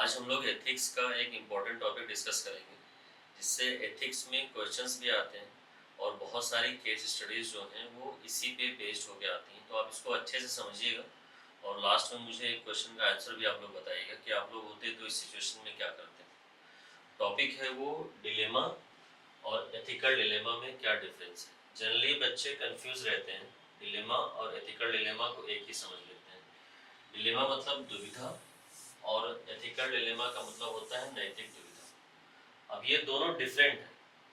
आज हम लोग एथिक्स का एक इम्पॉर्टेंट टॉपिक डिस्कस करेंगे, जिससे एथिक्स में क्वेश्चंस भी आते हैं और बहुत सारी केस स्टडीज़ जो हैं वो इसी पे बेस्ड होके आती हैं। तो आप इसको अच्छे से समझिएगा और लास्ट में मुझे एक क्वेश्चन का आंसर भी आप लोग बताइएगा कि आप लोग होते तो इस सिचुएशन में क्या करते हैं। टॉपिक है वो डिलेमा और एथिकल डिलेमा में क्या डिफरेंस है। जनरली बच्चे कंफ्यूज रहते हैं, डिलेमा और एथिकल डिलेमा को एक ही समझ लेते हैं। डिलेमा मतलब दुविधा और एथिकल डिलेमा का मतलब होता है नैतिक दुविधा। अब ये दोनों डिफरेंट हैं।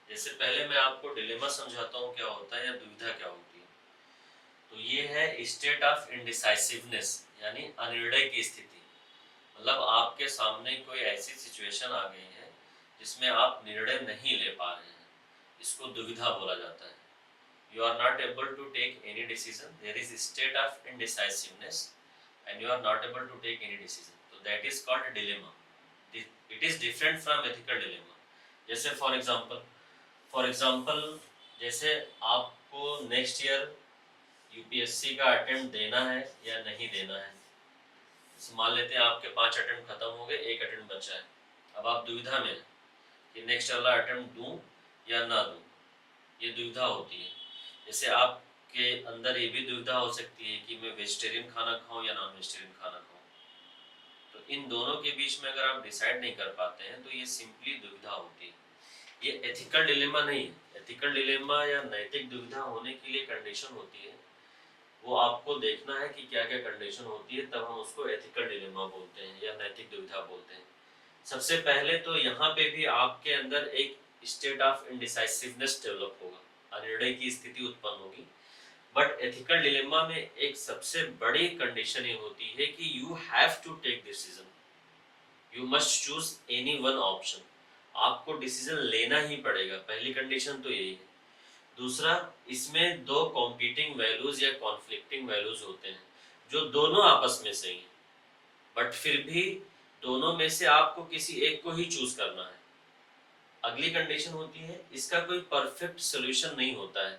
जैसे पहले मैं आपको डिलेमा समझाता हूँ क्या होता है या दुविधा क्या होती है। तो ये है स्टेट ऑफ इनडिसाइसिवनेस, यानी अनिर्णय की स्थिति। मतलब आपके सामने कोई ऐसी सिचुएशन आ गई है जिसमें आप निर्णय नहीं ले पा रहे हैं, इसको दुविधा बोला जाता है। You are not able to take any decision, there is state of indecisiveness and you are not able to take any decision, so that is called dilemma. It is different from ethical dilemma. जैसे for example जैसे आपको next year UPSC का attempt देना है या नहीं देना है। मान लेते हैं आपके 5 अटेम्प्ट खत्म हो गए, एक अटेम्प्ट बचा है। अब आप दुविधा में हैं कि नेक्स्ट वाला अटेम्प्ट दूं या ना दूं। ये दुविधा होती है। जैसे आपके अंदर ये भी दुविधा हो सकती है कि मैं वेजिटेरियन खाना खाऊं या नॉन वेजिटेरियन खाना खाऊं। तो इन दोनों के बीच में अगर आप डिसाइड नहीं कर पाते हैं तो ये सिंपली दुविधा होती है। ये एथिकल डिलेमा नहीं है। एथिकल डिलेमा या नैतिक दुविधा होने के लिए कंडीशन होती है, वो आपको देखना है कि क्या क्या कंडीशन होती है, तब हम उसको एथिकल डिलेमा बोलते हैं या नैतिक दुविधा बोलते हैं। सबसे पहले तो यहाँ पे भी आपके अंदर एक स्टेट ऑफ इनडिसाइसिवनेस डेवलप होगा, अनिर्णय की स्थिति उत्पन्न होगी। बट एथिकल डिलेमा में एक सबसे बड़ी कंडीशन ये होती है कि you have to take decision, you must choose any one option. आपको डिसीजन लेना ही पड़ेगा, पहली कंडीशन तो यही है। दूसरा, इसमें दो कॉम्पीटिंग वैल्यूज या कॉन्फ्लिक्टिंग वैल्यूज होते हैं जो दोनों आपस में सही है, बट फिर भी दोनों में से आपको किसी एक को ही चूज करना है। अगली कंडीशन होती है, इसका कोई परफेक्ट सोल्यूशन नहीं होता है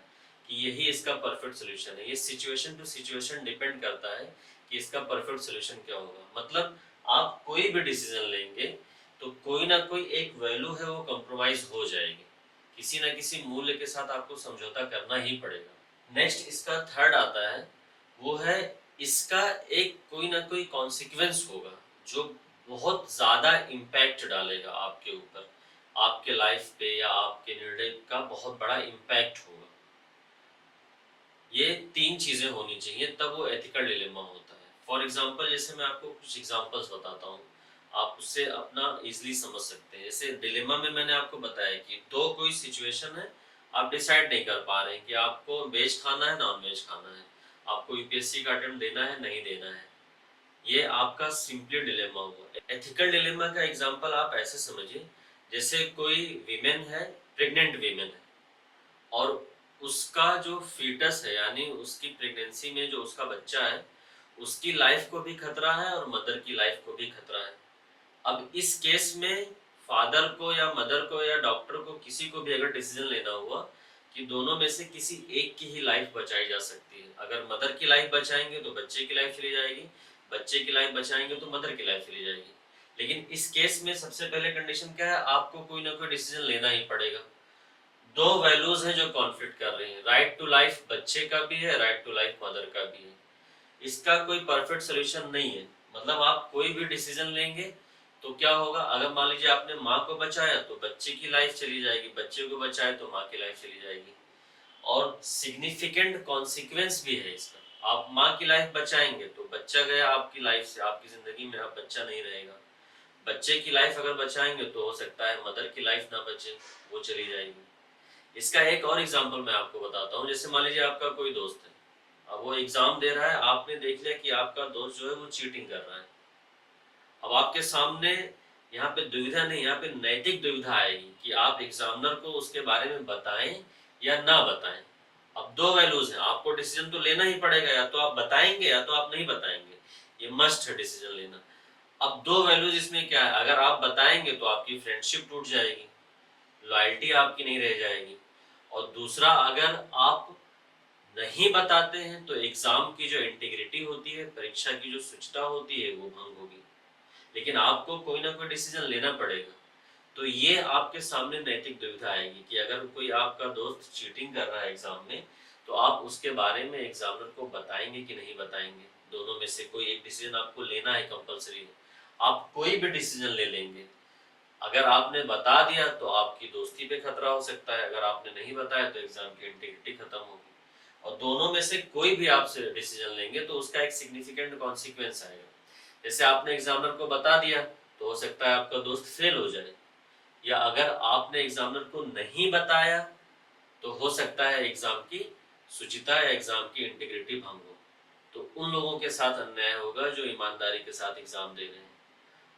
कि यही इसका परफेक्ट सोल्यूशन है। ये सिचुएशन टू सिचुएशन डिपेंड करता है कि इसका परफेक्ट सोल्यूशन क्या होगा। मतलब आप कोई भी डिसीजन लेंगे तो कोई ना कोई एक वैल्यू है वो कॉम्प्रोमाइज हो जाएगी, किसी ना किसी मूल्य के साथ आपको समझौता करना ही पड़ेगा। नेक्स्ट इसका थर्ड आता है, वो है इसका एक कोई ना कोई कॉन्सिक्वेंस होगा जो बहुत ज्यादा इम्पैक्ट डालेगा आपके ऊपर, आपके लाइफ पे या आपके निर्णय का बहुत बड़ा इम्पैक्ट होगा। ये तीन चीजें होनी चाहिए तब वो एथिकल डिलेमा होता है। फॉर एग्जांपल जैसे मैं आपको कुछ एग्जांपल्स बताता हूँ, आप उससे अपना इजीली समझ सकते हैं। जैसे डिलेमा में मैंने आपको बताया कि दो कोई सिचुएशन है, आप डिसाइड नहीं कर पा रहे हैं कि आपको वेज खाना है नॉन वेज खाना है, आपको यूपीएससी का अटेम्प्ट देना है नहीं देना है। ये आपका सिंपली डिलेमा हुआ। एथिकल डिलेमा का एग्जांपल आप ऐसे समझिए, जैसे कोई वीमेन है, प्रेग्नेंट वीमेन है, और उसका जो फीटस है यानी उसकी प्रेगनेंसी में जो उसका बच्चा है, उसकी लाइफ को भी खतरा है और मदर की लाइफ को भी खतरा है। अब इस केस में फादर को या मदर को या डॉक्टर को किसी को भी अगर डिसीजन लेना हुआ कि दोनों में से किसी एक की ही लाइफ बचाई जा सकती है, अगर मदर की लाइफ बचाएंगे तो बच्चे की लाइफ चली जाएगी, बच्चे की लाइफ बचाएंगे तो मदर की लाइफ चली जाएगी। लेकिन इस केस में सबसे पहले कंडीशन क्या है, आपको कोई ना कोई डिसीजन लेना ही पड़ेगा। दो वैल्यूज हैं जो कॉन्फ्लिक्ट कर रही हैं, राइट टू लाइफ बच्चे का भी है, राइट टू लाइफ मदर का भी है। इसका कोई परफेक्ट सोल्यूशन नहीं है। मतलब आप कोई भी डिसीजन लेंगे तो क्या होगा, अगर मान लीजिए आपने माँ को बचाया तो बच्चे की लाइफ चली जाएगी, बच्चे को बचाए तो माँ की लाइफ चली जाएगी। और सिग्निफिकेंट कॉन्सिक्वेंस भी है इसका। आप माँ की लाइफ बचाएंगे तो बच्चा गया आपकी लाइफ से, आपकी जिंदगी में अब बच्चा नहीं रहेगा। बच्चे की लाइफ अगर बचाएंगे तो हो सकता है मदर की लाइफ ना बचे, वो चली जाएगी। इसका एक और एग्जांपल मैं आपको बताता हूँ। जैसे मान लीजिए आपका कोई दोस्त है, अब वो एग्जाम दे रहा है, आपने देख लिया कि आपका दोस्त जो है वो चीटिंग कर रहा है। अब आपके सामने यहाँ पे दुविधा नहीं, यहाँ पे नैतिक दुविधा आएगी कि आप एग्जामिनर को उसके बारे में बताएं या ना बताएं। अब दो वैल्यूज हैं, आपको डिसीजन तो लेना ही पड़ेगा, या तो आप बताएंगे या तो आप नहीं बताएंगे। ये मस्ट है डिसीजन लेना। अब दो वैल्यूज इसमें क्या है, अगर आप बताएंगे तो आपकी फ्रेंडशिप टूट जाएगी, लॉयल्टी आपकी नहीं रह जाएगी। और दूसरा, अगर आप नहीं बताते हैं तो एग्जाम की जो इंटीग्रिटी होती है, परीक्षा की जो शुचिता होती है, वो भंग होगी। लेकिन आपको कोई ना कोई डिसीजन लेना पड़ेगा। तो ये आपके सामने नैतिक दुविधा आएगी कि अगर कोई आपका दोस्त चीटिंग कर रहा है एग्ज़ाम में, तो आप उसके बारे में एग्ज़ामिनर को बताएँगे कि नहीं बताएँगे? दोनों में से कोई एक डिसीजन आपको लेना है, कंपल्सरी है। आप कोई भी डिसीजन ले लेंगे। अगर आपने बता दिया तो आपकी दोस्ती पे खतरा हो सकता है, अगर आपने नहीं बताया तो एग्ज़ाम की इंटीग्रिटी खत्म होगी। और दोनों में से कोई भी आपसे डिसीजन लेंगे तो उसका एक सिग्निफिकेंट कॉन्सिक्वेंस आएगा। जैसे आपने एग्ज़ामिनर को बता दिया, तो हो सकता है आपका दोस्त फेल हो जाए, या अगर आपने एग्ज़ामिनर को नहीं बताया, तो हो सकता है एग्ज़ाम की शुचिता या एग्ज़ाम की इंटीग्रिटी भंग हो। तो उन लोगों के साथ अन्याय होगा जो ईमानदारी के साथ एग्ज़ाम दे रहे हैं।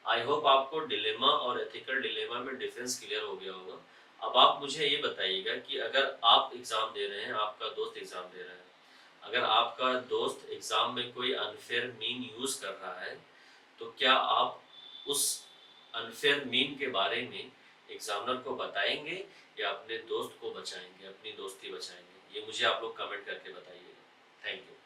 आई होप आपको डिलेमा और एथिकल डिलेमा में डिफरेंस क्लियर हो गया होगा। अब आप मुझे ये बताइएगा कि अगर आप एग्ज़ाम दे रहे हैं, आपका दोस्त एग्ज़ाम दे रहा है। अगर आपका दोस्त एग्ज़ाम में कोई अनफेयर मीन यूज़ कर रहा है, तो क्या आप उस अनफेयर मीन के बारे में एग्ज़ामिनर को बताएँगे या अपने दोस्त को बचाएँगे, अपनी दोस्ती बचाएँगे? ये मुझे आप लोग कमेंट करके बताइएगा। Thank you.